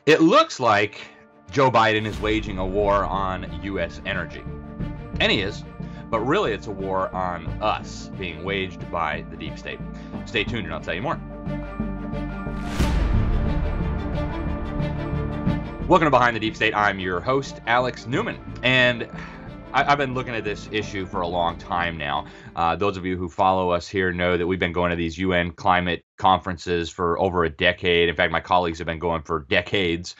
It looks like Joe Biden is waging a war on U.S. energy. And he is, but really it's a war on us being waged by the deep state. Stay tuned and I'll tell you more. Welcome to Behind the Deep State. I'm your host, Alex Newman. And I've been looking at this issue for a long time now. Those of you who follow us here know that we've been going to these UN climate conferences for over a decade. In fact, my colleagues have been going for decades.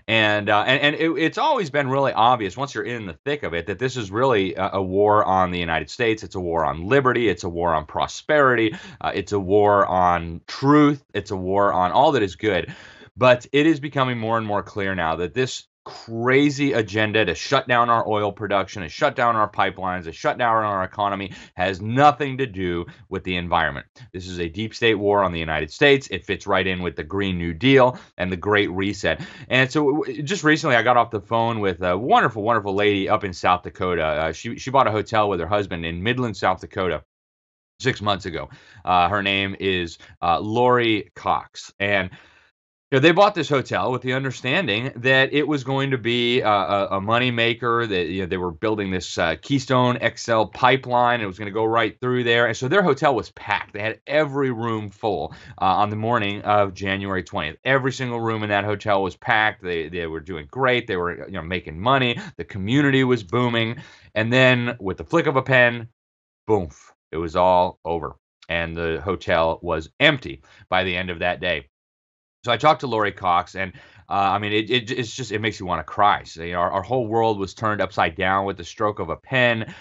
And it's always been really obvious once you're in the thick of it that this is really a war on the United States. It's a war on liberty. It's a war on prosperity. It's a war on truth. It's a war on all that is good. But it is becoming more and more clear now that this crazy agenda to shut down our oil production, to shut down our pipelines, to shut down our economy has nothing to do with the environment. This is a deep state war on the United States. It fits right in with the Green New Deal and the Great Reset. And so just recently I got off the phone with a wonderful, wonderful lady up in South Dakota. She bought a hotel with her husband in Midland, South Dakota 6 months ago. Her name is Lori Cox. And they bought this hotel with the understanding that it was going to be a money maker, that they were building this Keystone XL pipeline. It was going to go right through there. And so their hotel was packed. They had every room full on the morning of January 20th. Every single room in that hotel was packed. They were doing great. They were making money. The community was booming. And then with the flick of a pen, boom, it was all over. And the hotel was empty by the end of that day. So I talked to Lori Cox, and it makes you want to cry. So, our whole world was turned upside down with the stroke of a pen.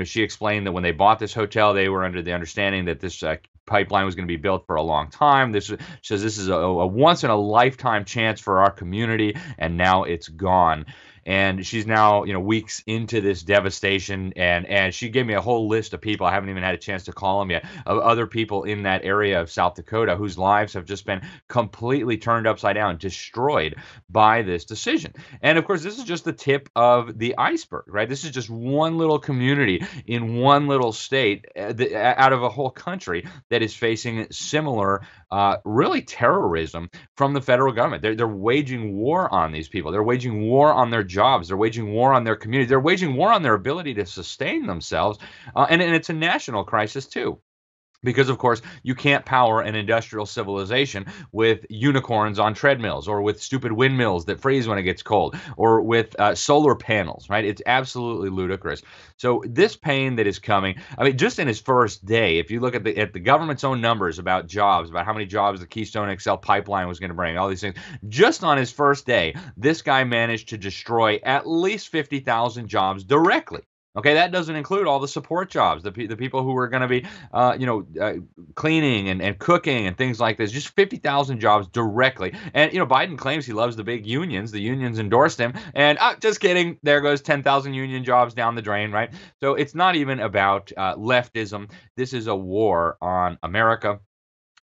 She explained that when they bought this hotel, they were under the understanding that this pipeline was going to be built for a long time. She says this is a once in a lifetime chance for our community, and now it's gone. And she's now, weeks into this devastation, and she gave me a whole list of people. I haven't even had a chance to call them yet, of other people in that area of South Dakota whose lives have just been completely turned upside down, destroyed by this decision. And of course, this is just the tip of the iceberg, right? This is just one little community in one little state out of a whole country that is facing similar, really terrorism from the federal government. They're waging war on these people. They're waging war on their jobs. They're waging war on their community. They're waging war on their ability to sustain themselves. And it's a national crisis, too. Because, of course, you can't power an industrial civilization with unicorns on treadmills, or with stupid windmills that freeze when it gets cold, or with solar panels, right? It's absolutely ludicrous. So this pain that is coming, just in his first day, if you look at the government's own numbers about jobs, about how many jobs the Keystone XL pipeline was going to bring, all these things, just on his first day, this guy managed to destroy at least 50,000 jobs directly. Okay, that doesn't include all the support jobs, the people who are going to be, cleaning and cooking and things like this. Just 50,000 jobs directly. And, Biden claims he loves the big unions. The unions endorsed him. And just kidding. There goes 10,000 union jobs down the drain, right? So it's not even about leftism. This is a war on America.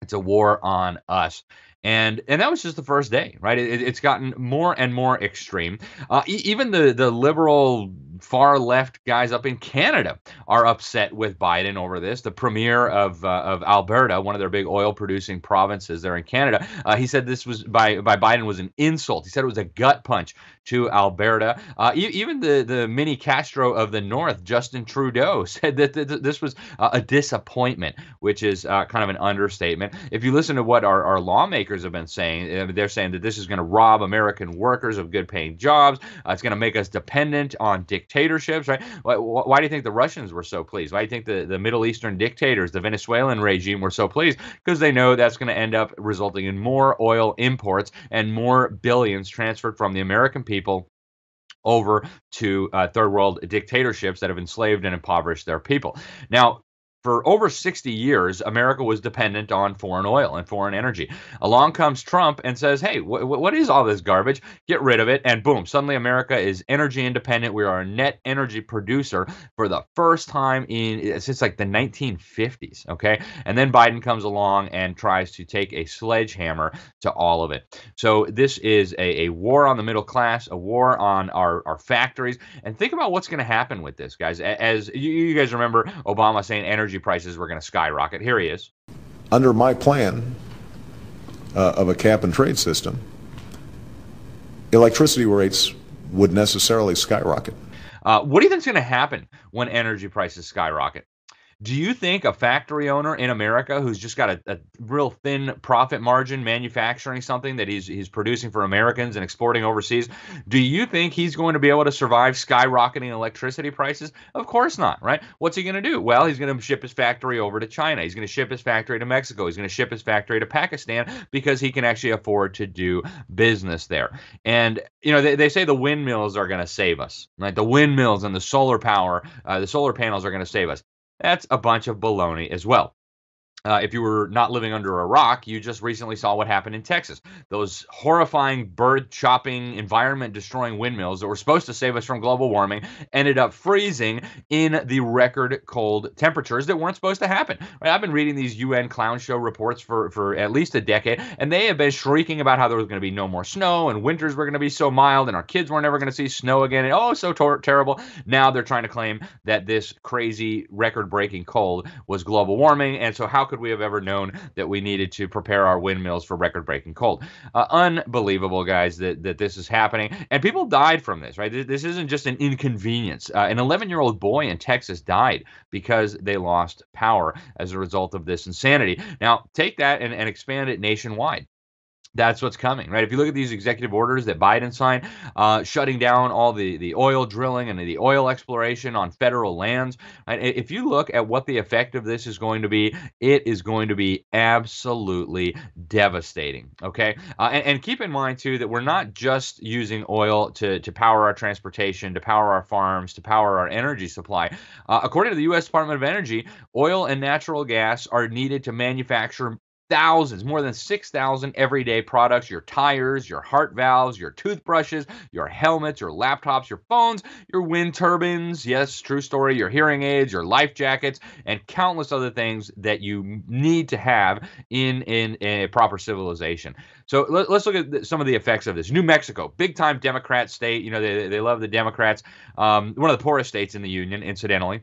It's a war on us. And that was just the first day, right? It's gotten more and more extreme. Even the liberal far left guys up in Canada are upset with Biden over this. The premier of Alberta, one of their big oil producing provinces there in Canada, he said this was by Biden was an insult. He said it was a gut punch to Alberta. Even the mini Castro of the North, Justin Trudeau, said that this was a disappointment, which is kind of an understatement. If you listen to what our lawmakers have been saying, they're saying that this is going to rob American workers of good-paying jobs. It's going to make us dependent on dictatorships, right? Why do you think the Russians were so pleased? Why do you think the Middle Eastern dictators, the Venezuelan regime, were so pleased? Because they know that's going to end up resulting in more oil imports and more billions transferred from the American people over to third world dictatorships that have enslaved and impoverished their people. Now, for over 60 years, America was dependent on foreign oil and foreign energy. Along comes Trump and says, hey, what is all this garbage? Get rid of it. And boom, suddenly America is energy independent. We are a net energy producer for the first time since like the 1950s. Okay. And then Biden comes along and tries to take a sledgehammer to all of it. So this is a war on the middle class, a war on our factories. And think about what's going to happen with this, guys. As you guys remember Obama saying energy prices were going to skyrocket. Here he is. Under my plan of a cap and trade system, electricity rates would necessarily skyrocket. What do you think is going to happen when energy prices skyrocket? Do you think a factory owner in America who's just got a real thin profit margin manufacturing something that he's producing for Americans and exporting overseas, do you think he's going to be able to survive skyrocketing electricity prices? Of course not, right? What's he going to do? Well, he's going to ship his factory over to China. He's going to ship his factory to Mexico. He's going to ship his factory to Pakistan because he can actually afford to do business there. And, you know, they say the windmills are going to save us, right? The windmills and the solar power, the solar panels are going to save us. That's a bunch of baloney as well. If you were not living under a rock, you just recently saw what happened in Texas. Those horrifying bird-chopping, environment-destroying windmills that were supposed to save us from global warming ended up freezing in the record cold temperatures that weren't supposed to happen. Right? I've been reading these UN clown show reports for at least a decade, and they have been shrieking about how there was going to be no more snow, and winters were going to be so mild, and our kids were never going to see snow again, and oh, so terrible. Now they're trying to claim that this crazy record-breaking cold was global warming, and so how could we have ever known that we needed to prepare our windmills for record-breaking cold? Unbelievable, guys, that this is happening. And people died from this, right? This isn't just an inconvenience. An 11-year-old boy in Texas died because they lost power as a result of this insanity. Now, take that and expand it nationwide. That's what's coming, right? If you look at these executive orders that Biden signed, shutting down all the oil drilling and the oil exploration on federal lands, right? If you look at what the effect of this is going to be, it is going to be absolutely devastating, okay? And keep in mind, too, that we're not just using oil to power our transportation, to power our farms, to power our energy supply. According to the U.S. Department of Energy, oil and natural gas are needed to manufacture thousands, more than 6,000 everyday products, your tires, your heart valves, your toothbrushes, your helmets, your laptops, your phones, your wind turbines, yes, true story, your hearing aids, your life jackets, and countless other things that you need to have in a proper civilization. So let's look at some of the effects of this. New Mexico, big-time Democrat state. You know, they love the Democrats. One of the poorest states in the union, incidentally.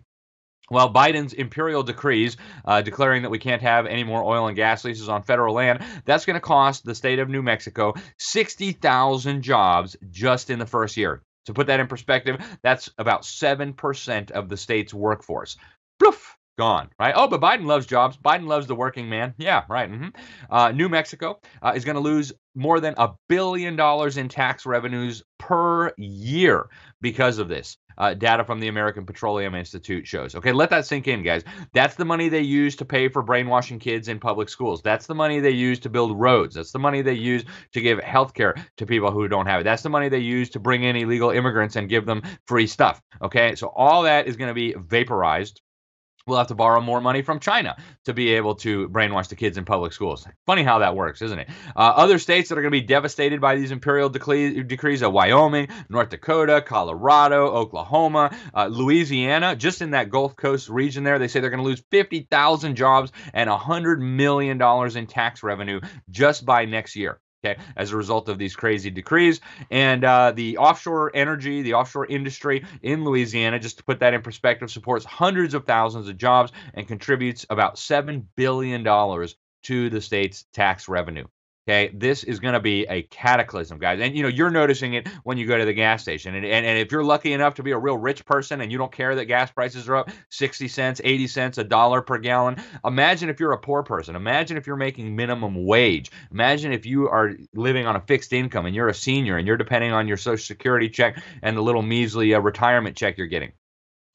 Well, Biden's imperial decrees declaring that we can't have any more oil and gas leases on federal land, that's going to cost the state of New Mexico 60,000 jobs just in the first year. To put that in perspective, that's about 7% of the state's workforce. Poof! Gone, right? Oh, but Biden loves jobs. Biden loves the working man. Yeah, right. New Mexico is going to lose more than $1 billion in tax revenues per year because of this. Data from the American Petroleum Institute shows. Okay, let that sink in, guys. That's the money they use to pay for brainwashing kids in public schools. That's the money they use to build roads. That's the money they use to give health care to people who don't have it. That's the money they use to bring in illegal immigrants and give them free stuff. Okay, so all that is going to be vaporized. We'll have to borrow more money from China to be able to brainwash the kids in public schools. Funny how that works, isn't it? Other states that are going to be devastated by these imperial decrees are Wyoming, North Dakota, Colorado, Oklahoma, Louisiana. Just in that Gulf Coast region there, they say they're going to lose 50,000 jobs and $100 million in tax revenue just by next year. Okay, as a result of these crazy decrees. And the offshore energy, the offshore industry in Louisiana, just to put that in perspective, supports hundreds of thousands of jobs and contributes about $7 billion to the state's tax revenue. Okay, this is going to be a cataclysm, guys. And, you know, you're noticing it when you go to the gas station. And if you're lucky enough to be a real rich person and you don't care that gas prices are up 60 cents, 80 cents, $1 per gallon, imagine if you're a poor person. Imagine if you're making minimum wage. Imagine if you are living on a fixed income and you're a senior and you're depending on your Social Security check and the little measly retirement check you're getting.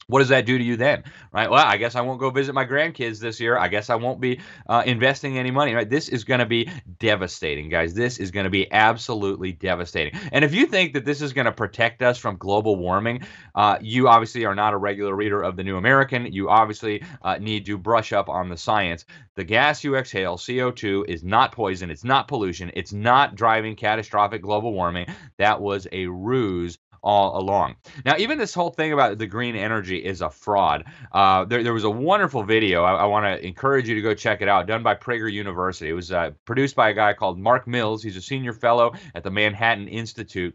What does that do to you then, right? Well, I guess I won't go visit my grandkids this year. I guess I won't be investing any money, right? This is going to be devastating, guys. This is going to be absolutely devastating. And if you think that this is going to protect us from global warming, you obviously are not a regular reader of The New American. You obviously need to brush up on the science. The gas you exhale, CO2, is not poison. It's not pollution. It's not driving catastrophic global warming. That was a ruse all along. Now, even this whole thing about the green energy is a fraud. There was a wonderful video. I want to encourage you to go check it out, done by Prager University. It was produced by a guy called Mark Mills. He's a senior fellow at the Manhattan Institute.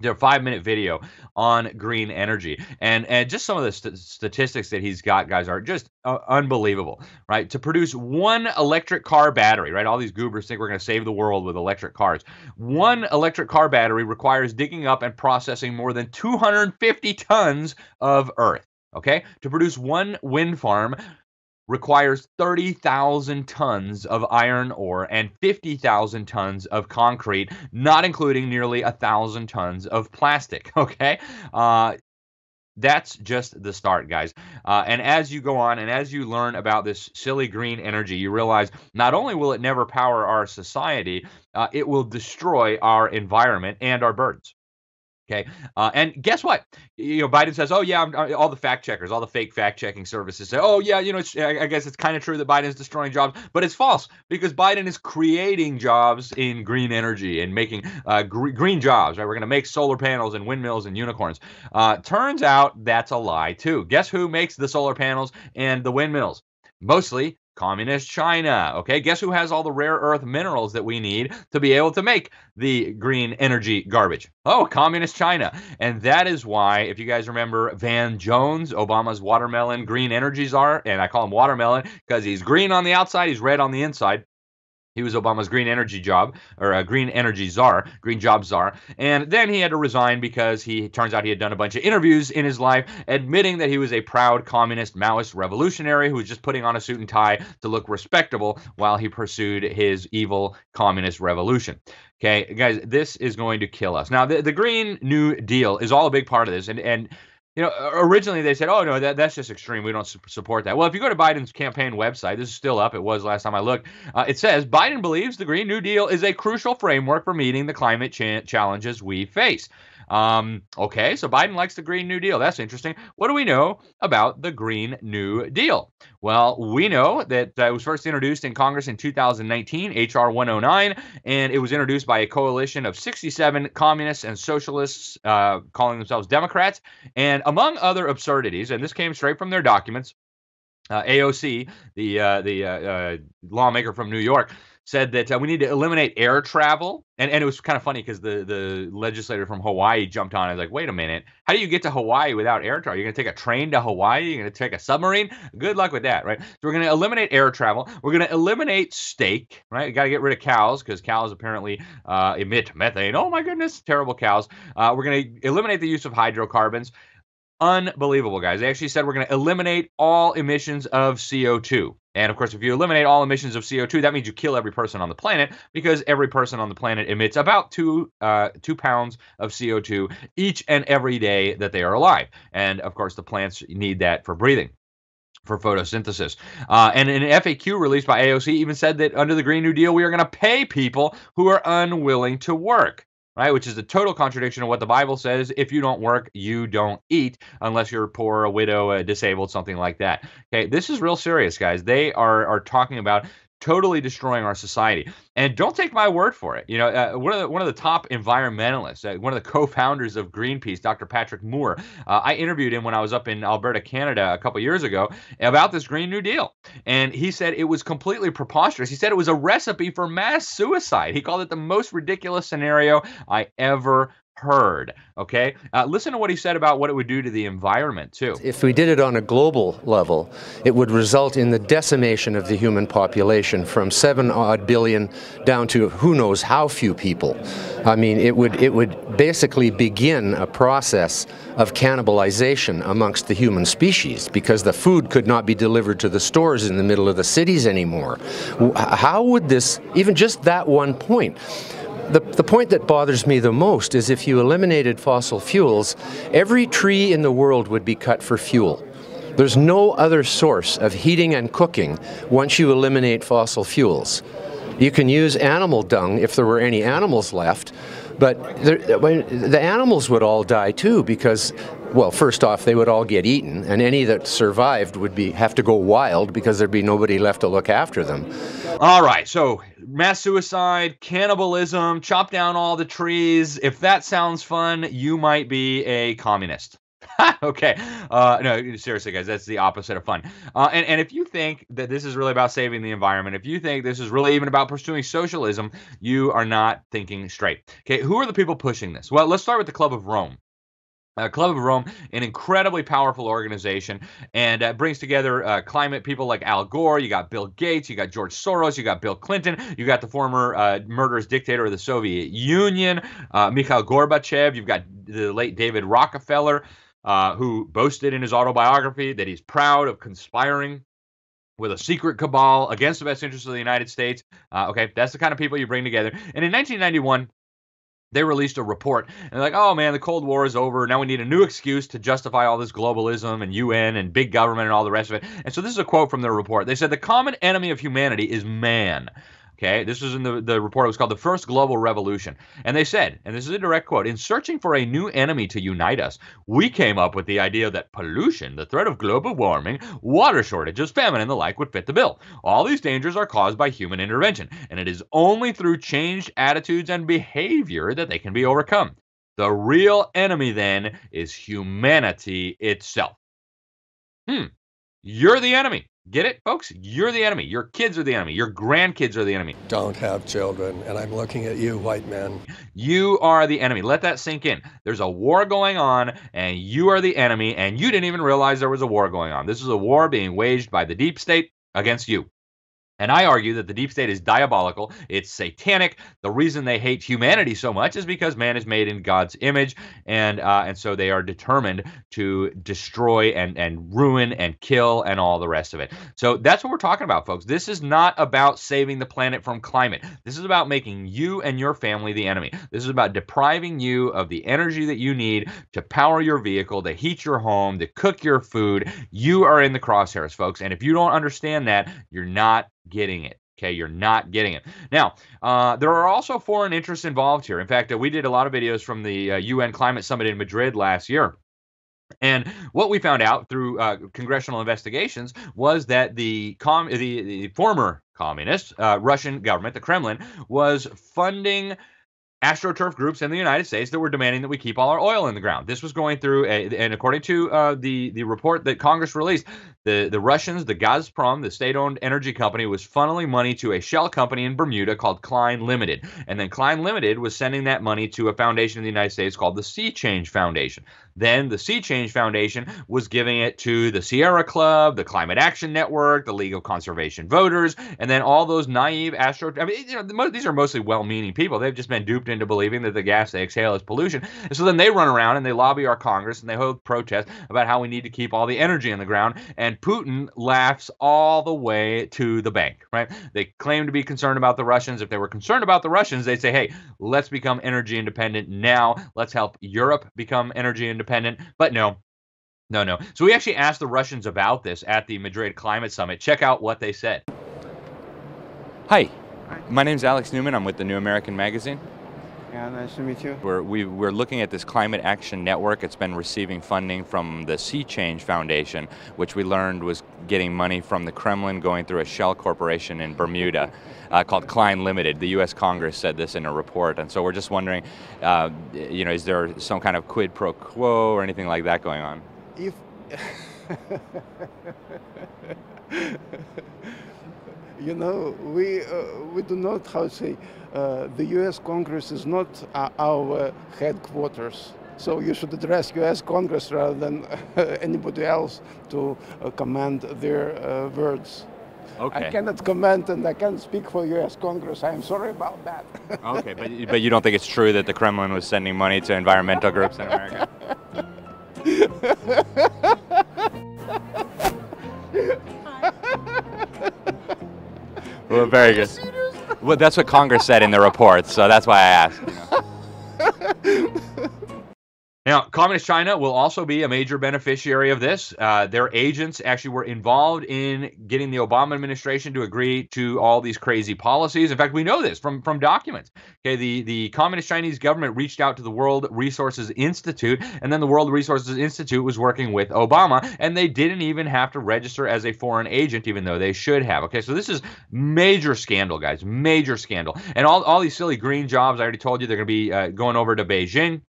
their 5-minute video on green energy, and just some of the statistics that he's got, guys, are just unbelievable, right? To produce one electric car battery, right? All these goobers think we're going to save the world with electric cars. One electric car battery requires digging up and processing more than 250 tons of earth. Okay, to produce one wind farm requires 30,000 tons of iron ore and 50,000 tons of concrete, not including nearly 1,000 tons of plastic. Okay, that's just the start, guys. And as you go on and as you learn about this silly green energy, you realize not only will it never power our society, it will destroy our environment and our birds. Okay, and guess what? Biden says, "Oh yeah," all the fact checkers, all the fake fact checking services say, "Oh yeah, I guess it's kind of true that Biden is destroying jobs," but it's false because Biden is creating jobs in green energy and making green jobs. Right, we're going to make solar panels and windmills and unicorns. Turns out that's a lie too. Guess who makes the solar panels and the windmills? Mostly Communist China. Okay, guess who has all the rare earth minerals that we need to be able to make the green energy garbage? Oh, Communist China. And that is why, if you guys remember Van Jones, Obama's watermelon green energy czar, and I call him watermelon because he's green on the outside, he's red on the inside. He was Obama's green energy job, or a green energy czar, green job czar. And then he had to resign because turns out he had done a bunch of interviews in his life admitting that he was a proud communist Maoist revolutionary who was just putting on a suit and tie to look respectable while he pursued his evil communist revolution. Okay, guys, this is going to kill us. Now, the Green New Deal is all a big part of this. And originally they said, "Oh no, that's just extreme. We don't support that." Well, if you go to Biden's campaign website, this is still up. It was last time I looked. It says Biden believes the Green New Deal is a crucial framework for meeting the climate challenges we face. Okay, so Biden likes the Green New Deal. That's interesting. What do we know about the Green New Deal? Well, we know that it was first introduced in Congress in 2019, H.R. 109, and it was introduced by a coalition of 67 communists and socialists calling themselves Democrats. And among other absurdities, and this came straight from their documents, AOC, the lawmaker from New York, said that we need to eliminate air travel. And it was kind of funny because the legislator from Hawaii jumped on and was like, "Wait a minute, how do you get to Hawaii without air travel? You're going to take a train to Hawaii? You're going to take a submarine? Good luck with that," right? So we're going to eliminate air travel. We're going to eliminate steak, right? You got to get rid of cows because cows apparently emit methane. Oh my goodness, terrible cows. We're going to eliminate the use of hydrocarbons. Unbelievable, guys. They actually said we're going to eliminate all emissions of CO2. And of course, if you eliminate all emissions of CO2, that means you kill every person on the planet because every person on the planet emits about 2 pounds of CO2 each and every day that they are alive. And of course, the plants need that for breathing, for photosynthesis. And an FAQ released by AOC even said that under the Green New Deal, we are going to pay people who are unwilling to work. Right, which is a total contradiction of what the Bible says. If you don't work, you don't eat, unless you're poor, a widow, disabled, something like that. Okay, this is real serious, guys. They are talking about totally destroying our society. And don't take my word for it. One of the top environmentalists, one of the co-founders of Greenpeace, Dr. Patrick Moore, I interviewed him when I was up in Alberta, Canada, a couple years ago about this Green New Deal. And he said it was completely preposterous. He said it was a recipe for mass suicide. He called it the most ridiculous scenario I ever heard. Okay, listen to what he said about what it would do to the environment too. If we did it on a global level, it would result in the decimation of the human population from 7 odd billion down to who knows how few people. I mean, it would basically begin a process of cannibalization amongst the human species because the food could not be delivered to the stores in the middle of the cities anymore. How would this, even just that one point, the point that bothers me the most is if you eliminated fossil fuels, every tree in the world would be cut for fuel. There's no other source of heating and cooking once you eliminate fossil fuels. You can use animal dung if there were any animals left, but the animals would all die too because, well, first off, they would all get eaten, and any that survived would have to go wild because there'd be nobody left to look after them. All right, so mass suicide, cannibalism, chop down all the trees. If that sounds fun, you might be a communist. Okay. No, seriously, guys, that's the opposite of fun. And if you think that this is really about saving the environment, if you think this is really even about pursuing socialism, you are not thinking straight. Okay, who are the people pushing this? Well, let's start with the Club of Rome. Club of Rome, an incredibly powerful organization, and brings together climate people like Al Gore. You got Bill Gates, you got George Soros, you got Bill Clinton, you got the former murderous dictator of the Soviet Union, Mikhail Gorbachev. You've got the late David Rockefeller, who boasted in his autobiography that he's proud of conspiring with a secret cabal against the best interests of the United States. Okay, that's the kind of people you bring together. And in 1991, they released a report and they're like, oh man, the Cold War is over. Now we need a new excuse to justify all this globalism and UN and big government and all the rest of it. And so this is a quote from their report. They said the common enemy of humanity is man. Okay, this was in the report. It was called The First Global Revolution. And they said, and this is a direct quote, in searching for a new enemy to unite us, we came up with the idea that pollution, the threat of global warming, water shortages, famine, and the like would fit the bill. All these dangers are caused by human intervention, and it is only through changed attitudes and behavior that they can be overcome. The real enemy, then, is humanity itself. You're the enemy. Get it, folks? You're the enemy. Your kids are the enemy. Your grandkids are the enemy. Don't have children, and I'm looking at you, white men. You are the enemy. Let that sink in. There's a war going on, and you are the enemy, and you didn't even realize there was a war going on. This is a war being waged by the deep state against you. And I argue that the deep state is diabolical. It's satanic. The reason they hate humanity so much is because man is made in God's image, and so they are determined to destroy and ruin and kill and all the rest of it. So that's what we're talking about, folks. This is not about saving the planet from climate. This is about making you and your family the enemy. This is about depriving you of the energy that you need to power your vehicle, to heat your home, to cook your food. You are in the crosshairs, folks. And if you don't understand that, you're not getting it. Okay, you're not getting it. Now, there are also foreign interests involved here. In fact, we did a lot of videos from the UN Climate Summit in Madrid last year. And what we found out through congressional investigations was that the former communist Russian government, the Kremlin, was funding astroturf groups in the United States that were demanding that we keep all our oil in the ground. This was going through, and according to the report that Congress released, the Russians, the Gazprom, the state-owned energy company, was funneling money to a shell company in Bermuda called Klein Limited. And then Klein Limited was sending that money to a foundation in the United States called the Sea Change Foundation. Then the Sea Change Foundation was giving it to the Sierra Club, the Climate Action Network, the League of Conservation Voters, and then all those naive these are mostly well-meaning people. They've just been duped into believing that the gas they exhale is pollution. And so then they run around and they lobby our Congress and they hold protests about how we need to keep all the energy in the ground. And Putin laughs all the way to the bank, right? They claim to be concerned about the Russians. If they were concerned about the Russians, they'd say, hey, let's become energy independent now. Let's help Europe become energy independent. But no. So we actually asked the Russians about this at the Madrid Climate Summit. Check out what they said. Hi, my name's Alex Newman. I'm with the New American Magazine. Yeah, nice to meet you. We're looking at this Climate Action Network. It's been receiving funding from the Sea Change Foundation, which we learned was getting money from the Kremlin going through a shell corporation in Bermuda called Klein Limited. The U.S. Congress said this in a report, and so we're just wondering, is there some kind of quid pro quo or anything like that going on? If you know, we do not, how to say, the U.S. Congress is not our headquarters. So you should address U.S. Congress rather than anybody else to command their words. Okay. I cannot comment and I can't speak for U.S. Congress. I'm sorry about that. Okay, but you don't think it's true that the Kremlin was sending money to environmental groups in America? Well, very good. Well, that's what Congress said in the report, so that's why I asked. Now, Communist China will also be a major beneficiary of this. Their agents actually were involved in getting the Obama administration to agree to all these crazy policies. In fact, we know this from documents. Okay, the Communist Chinese government reached out to the World Resources Institute, and then the World Resources Institute was working with Obama, and they didn't even have to register as a foreign agent, even though they should have. Okay, so this is major scandal, guys, major scandal. And all these silly green jobs, I already told you, they're going to be going over to Beijing.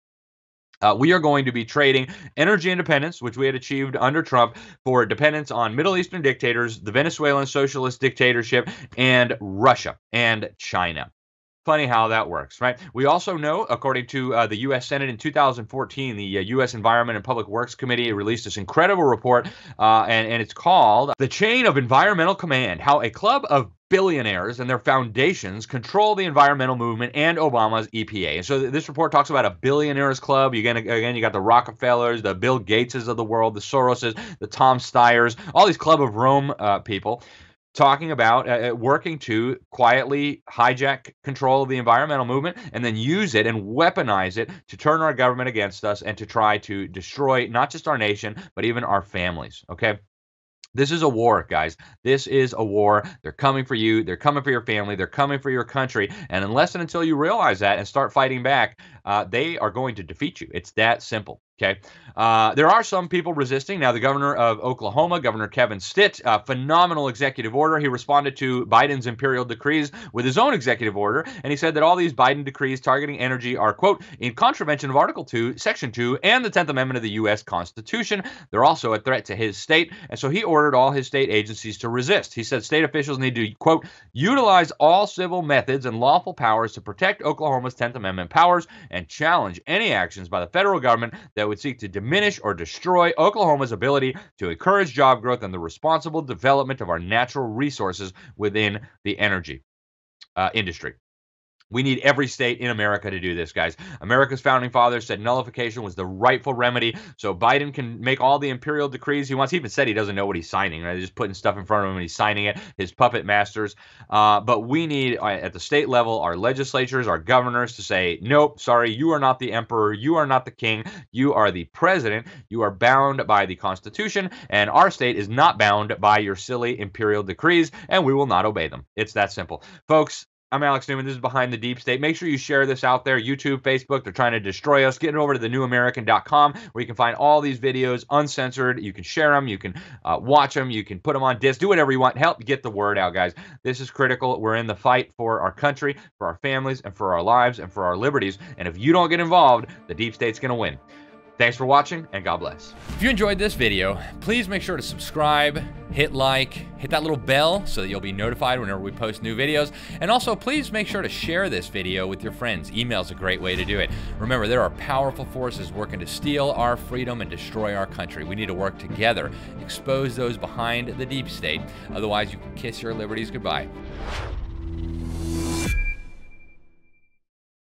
We are going to be trading energy independence, which we had achieved under Trump, for dependence on Middle Eastern dictators, the Venezuelan socialist dictatorship, and Russia and China. Funny how that works, right? We also know, according to the U.S. Senate in 2014, the U.S. Environment and Public Works Committee released this incredible report, and it's called The Chain of Environmental Command, How a Club of Billionaires and Their Foundations Control the Environmental Movement and Obama's EPA. And so this report talks about a billionaires club. You got the Rockefellers, the Bill Gateses of the world, the Soroses, the Tom Steyers, all these Club of Rome people, talking about working to quietly hijack control of the environmental movement and then use it and weaponize it to turn our government against us and to try to destroy not just our nation, but even our families, okay? This is a war, guys. This is a war. They're coming for you. They're coming for your family. They're coming for your country. And unless and until you realize that and start fighting back, they are going to defeat you. It's that simple. Okay. There are some people resisting. Now, the governor of Oklahoma, Governor Kevin Stitt, phenomenal executive order. He responded to Biden's imperial decrees with his own executive order. And he said that all these Biden decrees targeting energy are, quote, in contravention of Article 2, Section 2, and the 10th Amendment of the U.S. Constitution. They're also a threat to his state. And so he ordered all his state agencies to resist. He said state officials need to, quote, utilize all civil methods and lawful powers to protect Oklahoma's 10th Amendment powers and challenge any actions by the federal government that would seek to diminish or destroy Oklahoma's ability to encourage job growth and the responsible development of our natural resources within the energy industry. We need every state in America to do this, guys. America's founding fathers said nullification was the rightful remedy, so Biden can make all the imperial decrees he wants. He even said he doesn't know what he's signing, right? He's just putting stuff in front of him and he's signing it, his puppet masters. But we need, at the state level, our legislatures, our governors to say, nope, sorry, you are not the emperor, you are not the king, you are the president, you are bound by the Constitution, and our state is not bound by your silly imperial decrees, and we will not obey them. It's that simple. Folks, I'm Alex Newman. This is Behind the Deep State. Make sure you share this out there. YouTube, Facebook, they're trying to destroy us. Get it over to thenewamerican.com where you can find all these videos uncensored. You can share them. You can watch them. You can put them on disc. Do whatever you want. Help get the word out, guys. This is critical. We're in the fight for our country, for our families, and for our lives, and for our liberties. And if you don't get involved, the deep state's going to win. Thanks for watching, and God bless. If you enjoyed this video, please make sure to subscribe, hit like, hit that little bell so that you'll be notified whenever we post new videos. And also, please make sure to share this video with your friends. Email's a great way to do it. Remember, there are powerful forces working to steal our freedom and destroy our country. We need to work together, expose those behind the deep state. Otherwise, you can kiss your liberties goodbye.